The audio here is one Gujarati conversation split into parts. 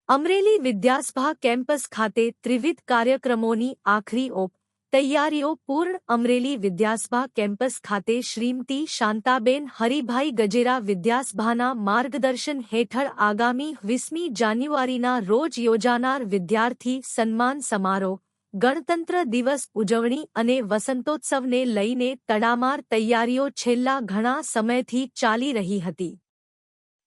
અમરેલી વિદ્યાસભા કેમ્પસ ખાતે ત્રિવિધ કાર્યક્રમોની આખરી ઓપ તૈયારીઓ પૂર્ણ. અમરેલી વિદ્યાસભા કેમ્પસ ખાતે શ્રીમતી શાંતાબેન હરિભાઈ ગજેરા વિદ્યાસભાના માર્ગદર્શન હેઠળ આગામી 20મી જાન્યુઆરીના રોજ યોજાનાર વિદ્યાર્થી સન્માન સમારોહ, ગણતંત્ર દિવસ ઉજવણી અને વસંતોત્સવને લઈને તડામાર તૈયારીઓ છેલ્લા ઘણા સમયથી ચાલી રહી હતી.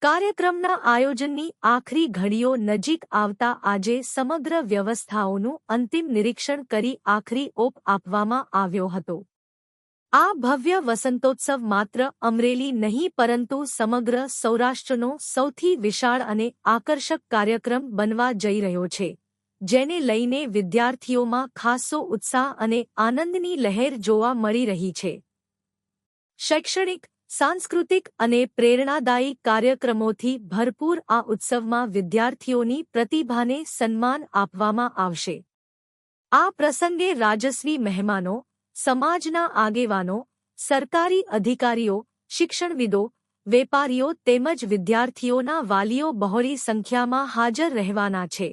કાર્યક્રમના આયોજનની આખરી ઘડીઓ નજીક આવતા આજે સમગ્ર વ્યવસ્થાઓનું અંતિમ નિરીક્ષણ કરી આખરી ઓપ આપવામાં આવ્યો હતો. આ ભવ્ય વસંતોત્સવ માત્ર અમરેલી નહીં પરંતુ સમગ્ર સૌરાષ્ટ્રનો સૌથી વિશાળ અને આકર્ષક કાર્યક્રમ બનવા જઈ રહ્યો છે, જેને લઈને વિદ્યાર્થીઓમાં ખાસો ઉત્સાહ અને આનંદની લહેર જોવા મળી રહી છે. શૈક્ષણિક, સાંસ્કૃતિક અને પ્રેરણાદાયી કાર્યક્રમોથી ભરપૂર આ ઉત્સવમાં વિદ્યાર્થીઓની પ્રતિભાને સન્માન આપવામાં આવશે. આ પ્રસંગે રાજસ્વી મહેમાનો, સમાજના આગેવાનો, સરકારી અધિકારીઓ, શિક્ષણવિદો, વેપારીઓ તેમજ વિદ્યાર્થીઓના વાલીઓ બહોળી સંખ્યામાં હાજર રહેવાના છે.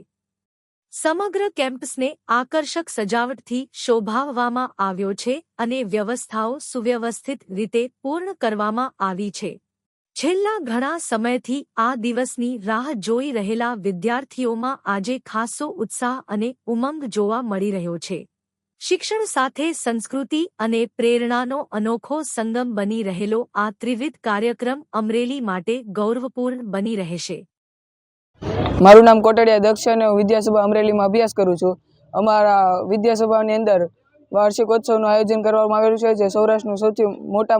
સમગ્ર કેમ્પસને આકર્ષક સજાવટથી શોભાવવામાં આવ્યો છે અને વ્યવસ્થાઓ સુવ્યવસ્થિત રીતે પૂર્ણ કરવામાં આવી છે. છેલ્લા ઘણા સમયથી આ દિવસની રાહ જોઈ રહેલા વિદ્યાર્થીઓમાં આજે ખાસો ઉત્સાહ અને ઉમંગ જોવા મળી રહ્યો છે. શિક્ષણ સાથે સંસ્કૃતિ અને પ્રેરણાનો અનોખો સંગમ બની રહેલો આ ત્રિવિધ કાર્યક્રમ અમરેલી માટે ગૌરવપૂર્ણ બની રહેશે. મારું નામ કોટડિયા દક્ષ છે અને હું વિદ્યાસભા અમરેલીમાં અભ્યાસ કરું છું. અમારા વિદ્યાસભાની અંદર વાર્ષિકોત્સવનું આયોજન કરવામાં આવેલું છે, જે સૌરાષ્ટ્રનો સૌથી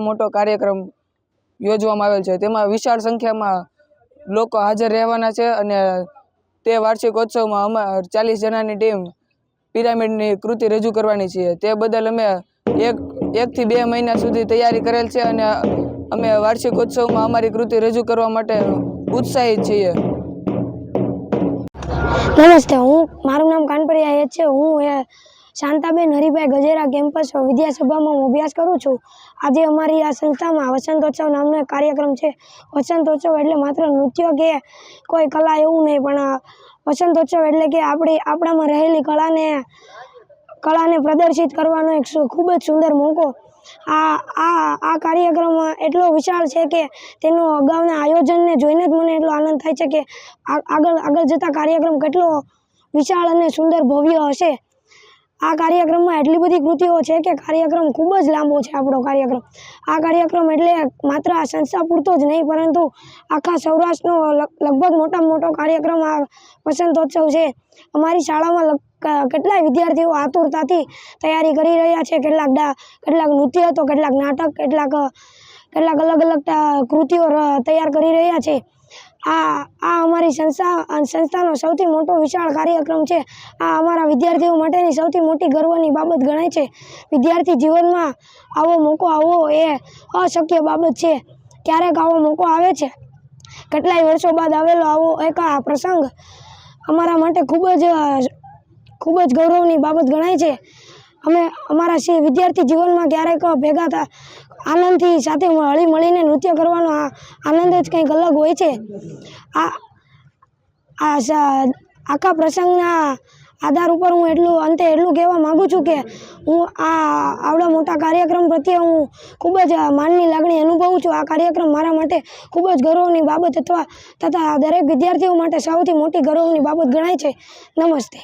મોટો કાર્યક્રમ યોજવામાં આવેલ છે. તેમાં વિશાળ સંખ્યામાં લોકો હાજર રહેવાના છે અને તે વાર્ષિકોત્સવમાં અમારા 40 જણાની ટીમ પિરામિડની કૃતિ રજૂ કરવાની છે. તે બદલ અમે 1 થી 2 મહિના સુધી તૈયારી કરેલ છે અને અમે વાર્ષિકોત્સવમાં અમારી કૃતિ રજૂ કરવા માટે ઉત્સાહિત છીએ. નમસ્તે, મારું નામ કાનપરિયા છે. હું શાંતાબેન હરિભાઈ ગજેરા કેમ્પસ વિદ્યાસભામાં અભ્યાસ કરું છું. આજે અમારી આ સંસ્થામાં વસંતોત્સવ નામનો એક કાર્યક્રમ છે. વસંતોત્સવ એટલે માત્ર નૃત્ય કે કોઈ કલા એવું નહીં, પણ વસંતોત્સવ એટલે કે આપણામાં રહેલી કળાને પ્રદર્શિત કરવાનો એક ખૂબ જ સુંદર મોકો. આ કાર્યક્રમ એટલો વિશાળ છે કે તેનો અગાઉના આયોજનને જોઈને જ મને એટલો આનંદ થાય છે કે આગળ જતા કાર્યક્રમ કેટલો વિશાળ અને સુંદર ભવ્ય હશે. આ કાર્યક્રમમાં એટલી બધી કૃતિઓ છે કે કાર્યક્રમ ખૂબ જ લાંબો છે. આપણો કાર્યક્રમ આ કાર્યક્રમ એટલે માત્ર આ સંસ્થા પૂરતો જ નહીં, પરંતુ આખા સૌરાષ્ટ્રનો લગભગ મોટામાં મોટો કાર્યક્રમ આ વસંતોત્સવ છે. અમારી શાળામાં કેટલાય વિદ્યાર્થીઓ આતુરતાથી તૈયારી કરી રહ્યા છે. કેટલાક નૃત્ય તો કેટલાક નાટક, કેટલાક અલગ અલગ કૃતિઓ તૈયાર કરી રહ્યા છે. આ અમારી સંસ્થાનો સૌથી મોટો વિશાળ કાર્યક્રમ છે. આ અમારા વિદ્યાર્થીઓ માટેની સૌથી મોટી ગર્વની બાબત ગણાય છે. વિદ્યાર્થી જીવનમાં આવો મોકો આવવો એ અશક્ય બાબત છે. ક્યારેક આવો મોકો આવે છે. કેટલાય વર્ષો બાદ આવેલો આવો એક આ પ્રસંગ અમારા માટે ખૂબ જ ગૌરવની બાબત ગણાય છે. અમે અમારા વિદ્યાર્થી જીવનમાં ક્યારેક ભેગા આનંદથી સાથે હળી મળીને નૃત્ય કરવાનો આનંદ જ કંઈક અલગ હોય છે. આખા પ્રસંગના આધાર ઉપર હું અંતે એટલું કહેવા માગું છું કે હું આવડા મોટા કાર્યક્રમ પ્રત્યે હું ખૂબ જ માનની લાગણી અનુભવું છું. આ કાર્યક્રમ મારા માટે ખૂબ જ ગૌરવની બાબત તથા દરેક વિદ્યાર્થીઓ માટે સૌથી મોટી ગૌરવની બાબત ગણાય છે. નમસ્તે.